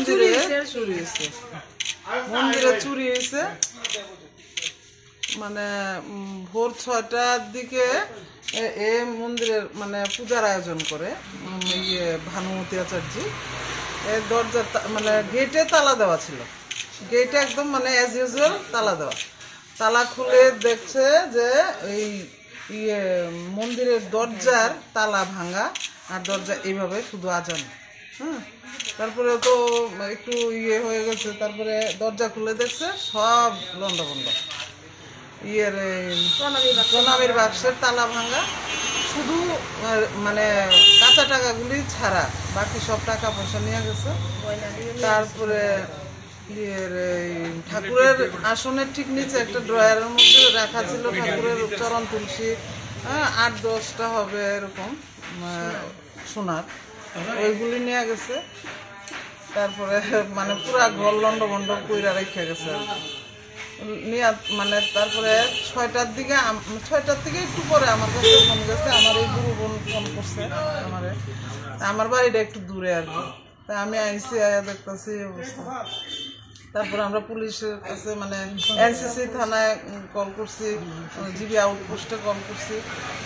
মন্দিরে চুরি হয়েছে। মানে ভোর 6টার দিকে এ মন্দিরের মানে পূজার আয়োজন করে ভানুমতি আচার্য। এই দরজার মানে গেটে তালা দেওয়া ছিল, গেটে একদম মানে অ্যাজ ইউজুয়াল তালা দেওয়া। তালা খুলে দেখছে যে এই মন্দিরের দরজার তালা ভাঙা, আর দরজা এইভাবে শুধু আজান। তারপরে তো একটু হয়ে গেছে, তারপরে দরজা খুলে দেখছে সব লন্ডভন্ড। প্রণামীর বাক্সের তালা ভাঙা, শুধু মানে কাঁচা টাকাগুলি ছাড়া বাকি সব টাকা পয়সা নিয়ে গেছে। তারপরে ঠাকুরের আসনের ঠিক নিচে একটা ড্রয়ারের মধ্যে রাখা ছিল ঠাকুরের চরণ তুলসী, 8-10টা হবে এরকম সোনার, ওইগুলি নিয়ে গেছে। তারপরে মানে পুরা ঘর লন্ডভন্ড কইরা রেখে গেছে নিয়ে। মানে তারপরে 6টার থেকে একটু পরে আমার কাছে ফোন গেছে, আমার এই গুরু বোন ফোন করছে আমারে। আমার বাড়িটা একটু দূরে আর কি, তা আমি আইসি আয়া দেখতেছি অবস্থা। তারপরে আমরা পুলিশের কাছে মানে এনসিসি থানায় কল করছি, জিবি আউটপোস্টে কল করছি,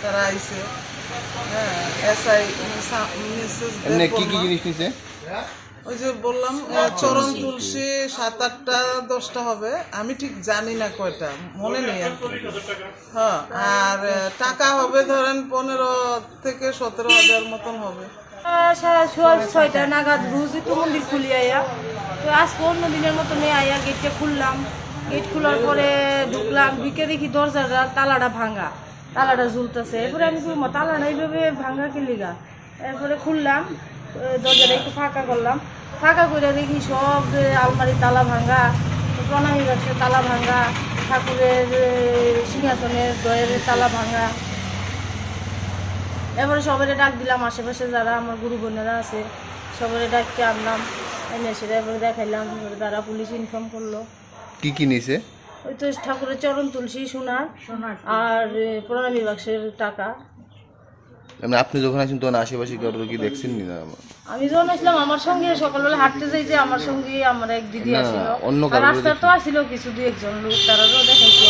তারা আইসে। হ্যাঁ, এসআই কি কি জিনিস নিছে? ওই যে বললাম চরণ তুলসী 7-8টা-10টা হবে, আমি ঠিক জানি না কয়টা, মনে নেই আর কি। হ্যাঁ, আর টাকা হবে ধরেন 15 থেকে 17,000 মতন হবে। 6:30 নাগাদ রোজই তো মন্দির খুলি আয়া, তো আজকে অন্য দিনের মতন আয়া গেটটা খুললাম। গেট খোলার পরে ঢুকলাম, ঢুকে দেখি দরজার তালাটা ভাঙা, তালাটা ঝুলতেছে। এরপরে আমি তালাটা এইভাবে ভাঙা কিলিগা। এরপরে খুললাম, দরজাটা একটু ফাঁকা করলাম, ফাঁকা করে দেখি সব আলমারির তালা ভাঙা, প্রণামী বাক্সের তালা ভাঙা, ঠাকুরের সিংহাসনের দয়ের তালা ভাঙা। এবারে সবাই ডাক দিলাম, আশেপাশে যারা আমার গুরু বোনেরা আছে সবাই ডাকতে আনলাম, এনে সেটা এবারে দেখাইলাম। তারা পুলিশ ইনফর্ম করলো। কি কি নিছে? ওই তো ঠাকুরের চরণ তুলসী সোনার আর প্রণামী বাক্সের টাকা। আপনি যখন আসেন তখন আশেপাশে কারো কি দেখছেন না? আমি যখন আসলাম আমার সঙ্গে সকালবেলা হাঁটতে যাই, যে আমার সঙ্গে আমার এক দিদি আসছিল, রাস্তা তো আসছিল কিছু 2-1 জন লোক, তারাও দেখাইছে।